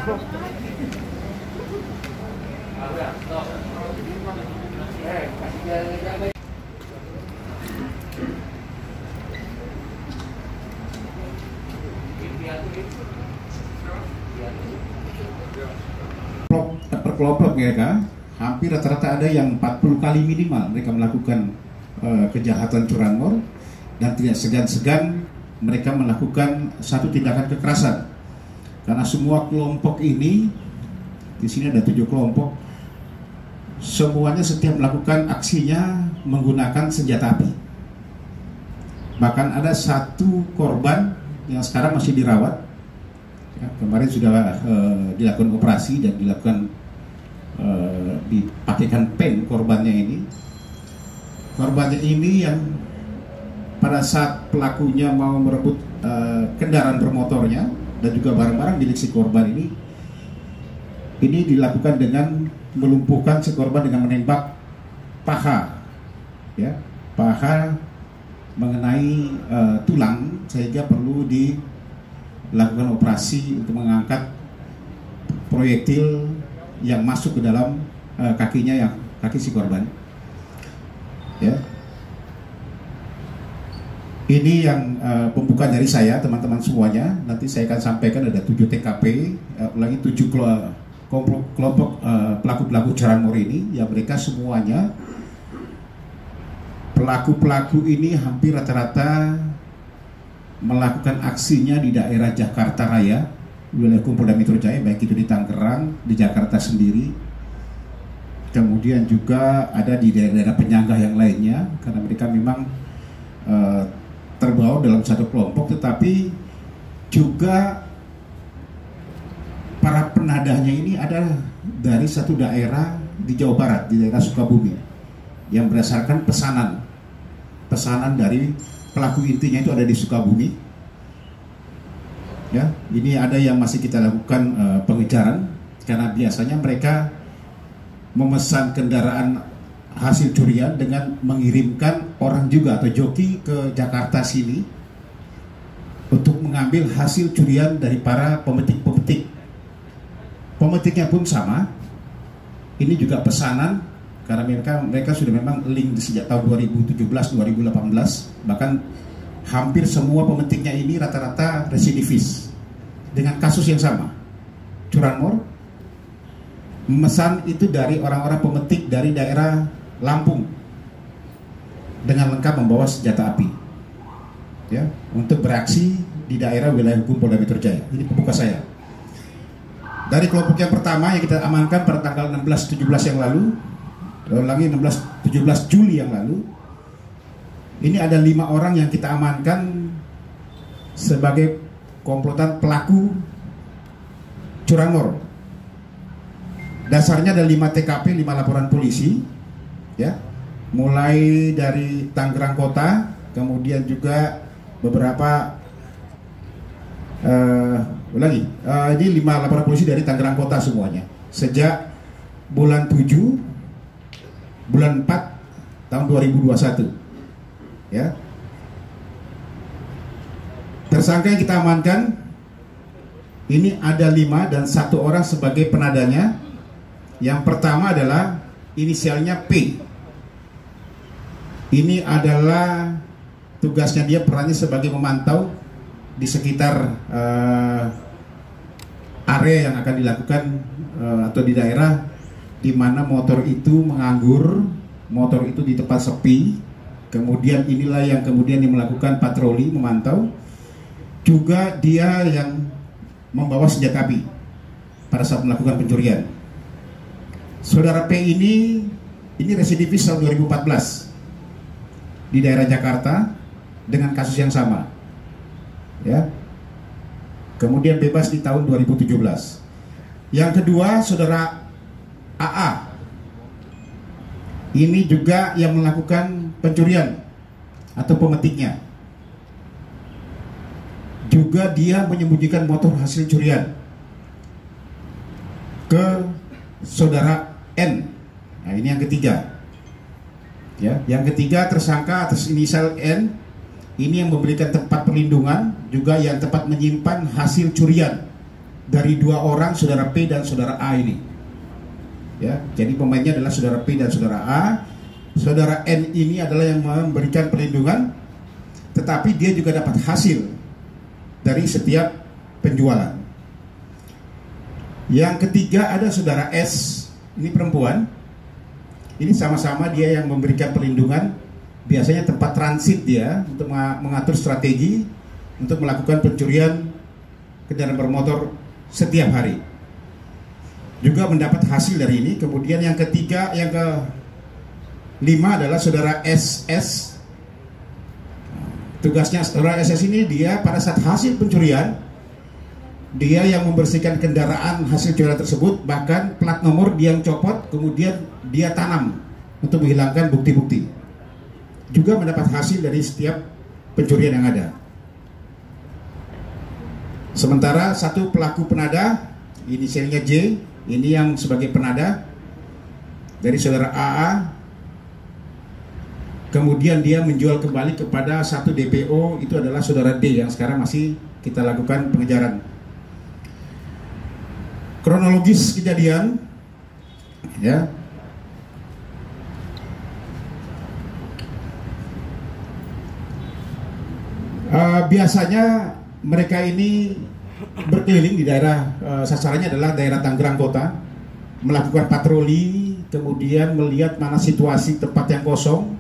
Per kelompok mereka hampir rata-rata ada yang 40 kali minimal mereka melakukan kejahatan curanmor, dan tidak segan-segan mereka melakukan satu tindakan kekerasan. Karena semua kelompok ini, di sini ada 7 kelompok, semuanya setiap melakukan aksinya menggunakan senjata api. Bahkan ada satu korban yang sekarang masih dirawat. Ya, kemarin sudah dilakukan operasi dan dilakukan dipakaikan pen korbannya ini. Korbannya ini yang pada saat pelakunya mau merebut kendaraan bermotornya dan juga barang-barang milik si korban ini dilakukan dengan melumpuhkan si korban dengan menembak paha, ya, paha mengenai tulang, sehingga perlu dilakukan operasi untuk mengangkat proyektil yang masuk ke dalam kakinya, yang kaki si korban. Ya, ini yang pembukaan dari saya, teman-teman semuanya. Nanti saya akan sampaikan ada 7 TKP, ulangi 7 kelompok pelaku-pelaku curanmor ini, yang mereka semuanya pelaku-pelaku ini hampir rata-rata melakukan aksinya di daerah Jakarta Raya, wilayah Polda Metro Jaya, baik itu di Tangerang, di Jakarta sendiri. Kemudian juga ada di daerah-daerah penyangga yang lainnya, karena mereka memang terbawa dalam satu kelompok, tetapi juga para penadahnya ini adalah dari satu daerah di Jawa Barat, di daerah Sukabumi, yang berdasarkan pesanan dari pelaku intinya itu ada di Sukabumi. Ya, ini ada yang masih kita lakukan pengejaran, karena biasanya mereka memesan kendaraan hasil curian dengan mengirimkan orang juga atau joki ke Jakarta sini untuk mengambil hasil curian dari para pemetik-pemetik. Pemetiknya pun sama. Ini juga pesanan, karena mereka sudah memang link sejak tahun 2017-2018. Bahkan hampir semua pemetiknya ini rata-rata residivis dengan kasus yang sama, curanmor. Memesan itu dari orang-orang pemetik dari daerah Lampung dengan lengkap membawa senjata api, ya, untuk beraksi di daerah wilayah hukum Polda Metro Jaya. Ini pembuka saya. Dari kelompok yang pertama yang kita amankan pada tanggal 16-17 yang lalu, lagi 16-17 Juli yang lalu, ini ada 5 orang yang kita amankan sebagai komplotan pelaku curanmor. Dasarnya ada 5 TKP, 5 laporan polisi, ya, mulai dari Tangerang Kota, kemudian juga beberapa ini 5 laporan polisi dari Tangerang Kota semuanya. Sejak bulan 7, bulan 4 tahun 2021, ya. Tersangka yang kita amankan ini ada 5 dan 1 orang sebagai penadanya. Yang pertama adalah inisialnya P. Ini adalah tugasnya, dia perannya sebagai memantau di sekitar area yang akan dilakukan atau di daerah di mana motor itu menganggur, motor itu di tempat sepi. Kemudian inilah yang kemudian melakukan patroli, memantau. Juga dia yang membawa senjata api pada saat melakukan pencurian. Saudara P ini residivis tahun 2014 di daerah Jakarta dengan kasus yang sama, ya. Kemudian bebas di tahun 2017. Yang kedua, saudara AA, ini juga yang melakukan pencurian atau pemetiknya. Juga dia menyembunyikan motor hasil curian ke saudara N. Nah, ini yang ketiga. Ya, yang ketiga tersangka atas inisial N ini yang memberikan tempat perlindungan, juga yang tempat menyimpan hasil curian dari dua orang, saudara P dan saudara A ini. Ya, jadi pemainnya adalah saudara P dan saudara A. Saudara N ini adalah yang memberikan perlindungan, tetapi dia juga dapat hasil dari setiap penjualan. Yang ketiga ada saudara S, ini perempuan. Ini sama-sama dia yang memberikan perlindungan, biasanya tempat transit dia untuk mengatur strategi untuk melakukan pencurian kendaraan bermotor setiap hari. Juga mendapat hasil dari ini. Kemudian yang ketiga, yang kelima adalah saudara SS. Tugasnya saudara SS ini dia pada saat hasil pencurian, dia yang membersihkan kendaraan hasil curian tersebut, bahkan plat nomor dia yang copot, kemudian dia tanam untuk menghilangkan bukti-bukti. Juga mendapat hasil dari setiap pencurian yang ada. Sementara satu pelaku penada, inisialnya J, ini yang sebagai penada dari saudara AA. Kemudian dia menjual kembali kepada satu DPO, itu adalah saudara D yang sekarang masih kita lakukan pengejaran. Kronologis kejadian, ya. Biasanya mereka ini berkeliling di daerah, sasarannya adalah daerah Tangerang Kota, melakukan patroli, kemudian melihat mana situasi tempat yang kosong,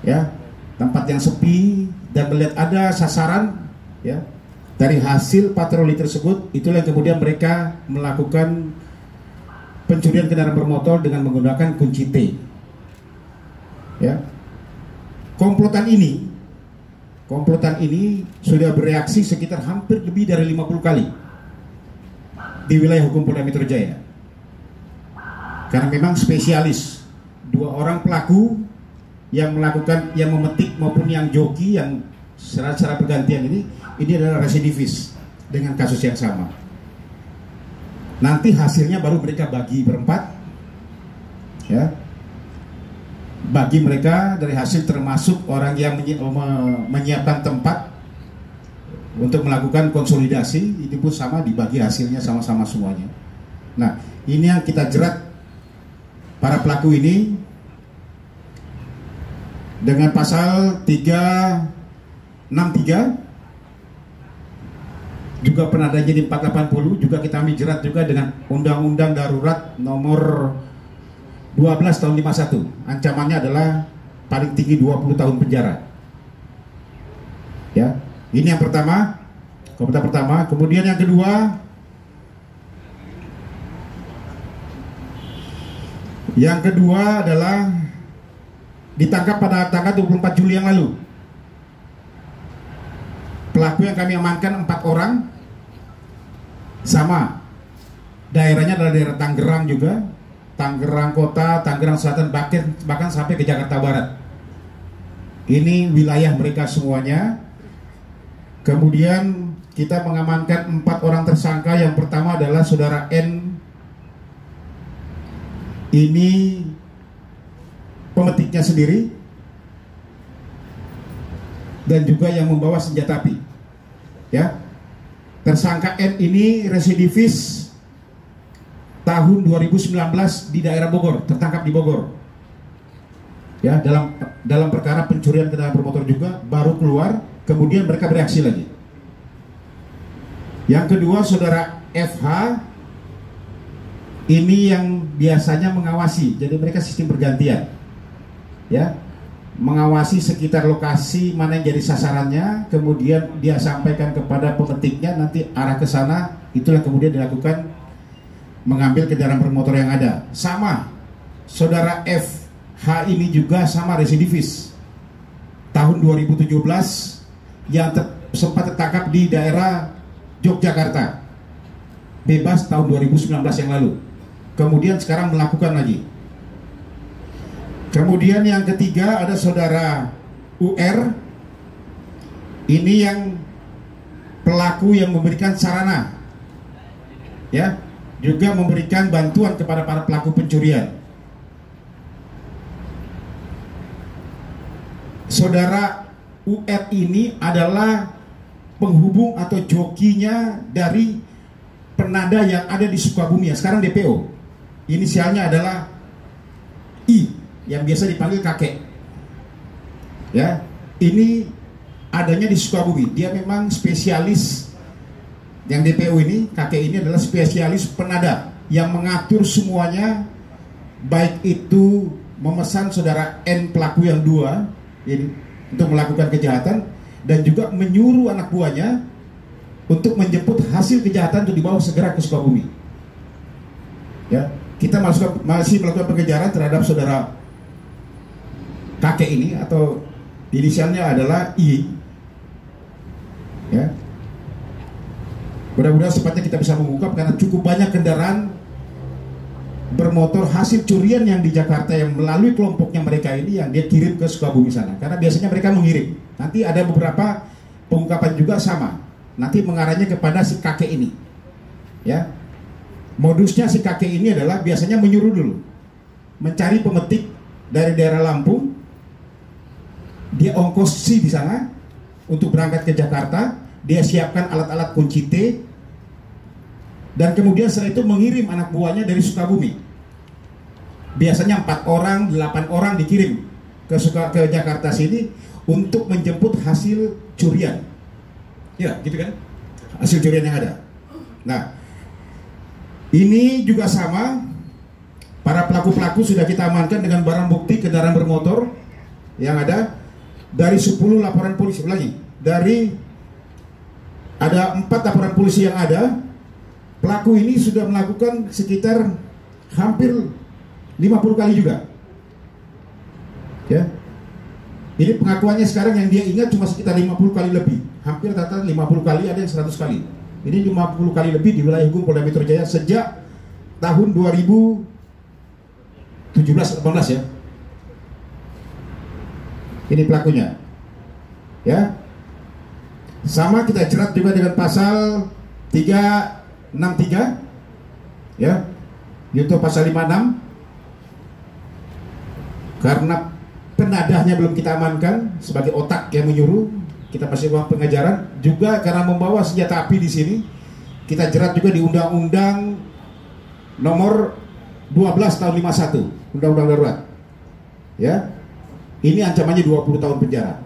ya, tempat yang sepi, dan melihat ada sasaran, ya. Dari hasil patroli tersebut, itulah yang kemudian mereka melakukan pencurian kendaraan bermotor dengan menggunakan kunci T. Ya. Komplotan ini sudah bereaksi sekitar hampir lebih dari 50 kali di wilayah hukum Polda Metro Jaya. Karena memang spesialis, dua orang pelaku yang melakukan, yang memetik maupun yang joki, yang secara bergantian ini adalah residivis dengan kasus yang sama. Nanti hasilnya baru mereka bagi berempat, ya. Bagi mereka dari hasil termasuk orang yang menyiapkan tempat untuk melakukan konsolidasi, ini pun sama dibagi hasilnya sama-sama semuanya. Nah, ini yang kita jerat para pelaku ini dengan pasal 363, juga penadanya di 480, juga kita jerat juga dengan Undang-Undang Darurat nomor 12 tahun 51. Ancamannya adalah paling tinggi 20 tahun penjara. Ya, ini yang pertama, komentar pertama. Kemudian yang kedua, adalah ditangkap pada tanggal 24 Juli yang lalu. Pelaku yang kami amankan 4 orang, sama daerahnya adalah daerah Tangerang juga, Tangerang Kota, Tangerang Selatan, bahkan sampai ke Jakarta Barat. Ini wilayah mereka semuanya. Kemudian kita mengamankan 4 orang tersangka. Yang pertama adalah saudara N. Ini pemetiknya sendiri dan juga yang membawa senjata api. Ya, tersangka N ini residivis tahun 2019 di daerah Bogor, tertangkap di Bogor. Ya, dalam perkara pencurian kendaraan bermotor juga, baru keluar, kemudian mereka bereaksi lagi. Yang kedua, saudara FH ini yang biasanya mengawasi, jadi mereka sistem bergantian. Ya, mengawasi sekitar lokasi mana yang jadi sasarannya, kemudian dia sampaikan kepada pemetiknya, nanti arah ke sana, itulah kemudian dilakukan mengambil kendaraan bermotor yang ada. Sama, saudara FH ini juga sama residivis. Tahun 2017 yang sempat tertangkap di daerah Yogyakarta. Bebas tahun 2019 yang lalu. Kemudian sekarang melakukan lagi. Kemudian yang ketiga ada saudara UR. Ini yang pelaku yang memberikan sarana. Ya, juga memberikan bantuan kepada para pelaku pencurian. Saudara UR ini adalah penghubung atau jokinya dari penada yang ada di Sukabumi yang sekarang DPO. Inisialnya adalah I, yang biasa dipanggil kakek. Ya, ini adanya di Sukabumi. Dia memang spesialis, yang DPO ini, kakek ini adalah spesialis penada yang mengatur semuanya, baik itu memesan saudara N pelaku yang dua ini untuk melakukan kejahatan, dan juga menyuruh anak buahnya untuk menjemput hasil kejahatan untuk dibawa segera ke Sukabumi. Ya, kita masih melakukan pengejaran terhadap saudara kakek ini, atau inisialnya adalah I. Ya, mudah-mudahan secepatnya kita bisa mengungkap, karena cukup banyak kendaraan bermotor hasil curian yang di Jakarta yang melalui kelompoknya mereka ini yang dia kirim ke Sukabumi sana. Karena biasanya mereka mengirim. Nanti ada beberapa pengungkapan juga sama. Nanti mengarahnya kepada si kakek ini. Ya. Modusnya si kakek ini adalah biasanya menyuruh dulu, mencari pemetik dari daerah Lampung. Dia ongkosi di sana untuk berangkat ke Jakarta. Dia siapkan alat-alat kunci T, dan kemudian setelah itu mengirim anak buahnya dari Sukabumi. Biasanya 4 orang, 8 orang dikirim ke Jakarta sini untuk menjemput hasil curian. Ya, gitu kan? Hasil curian yang ada. Nah, ini juga sama. Para pelaku-pelaku sudah kita amankan dengan barang bukti kendaraan bermotor yang ada. Dari 10 laporan polisi, lagi dari ada 4 laporan polisi yang ada, pelaku ini sudah melakukan sekitar hampir 50 kali juga. Ya. Ini pengakuannya sekarang yang dia ingat cuma sekitar 50 kali lebih. Hampir rata-rata 50 kali, ada yang 100 kali. Ini 50 kali lebih di wilayah hukum Polda Metro Jaya sejak tahun 2017-18 ya. Ini pelakunya. Ya. Sama kita jerat juga dengan pasal 363 ya, yaitu pasal 56, karena penadahnya belum kita amankan sebagai otak yang menyuruh. Kita masih melakukan pengejaran juga karena membawa senjata api di sini. Kita jerat juga di Undang-Undang Nomor 12 tahun 51, Undang-Undang Darurat. Ya, ini ancamannya 20 tahun penjara.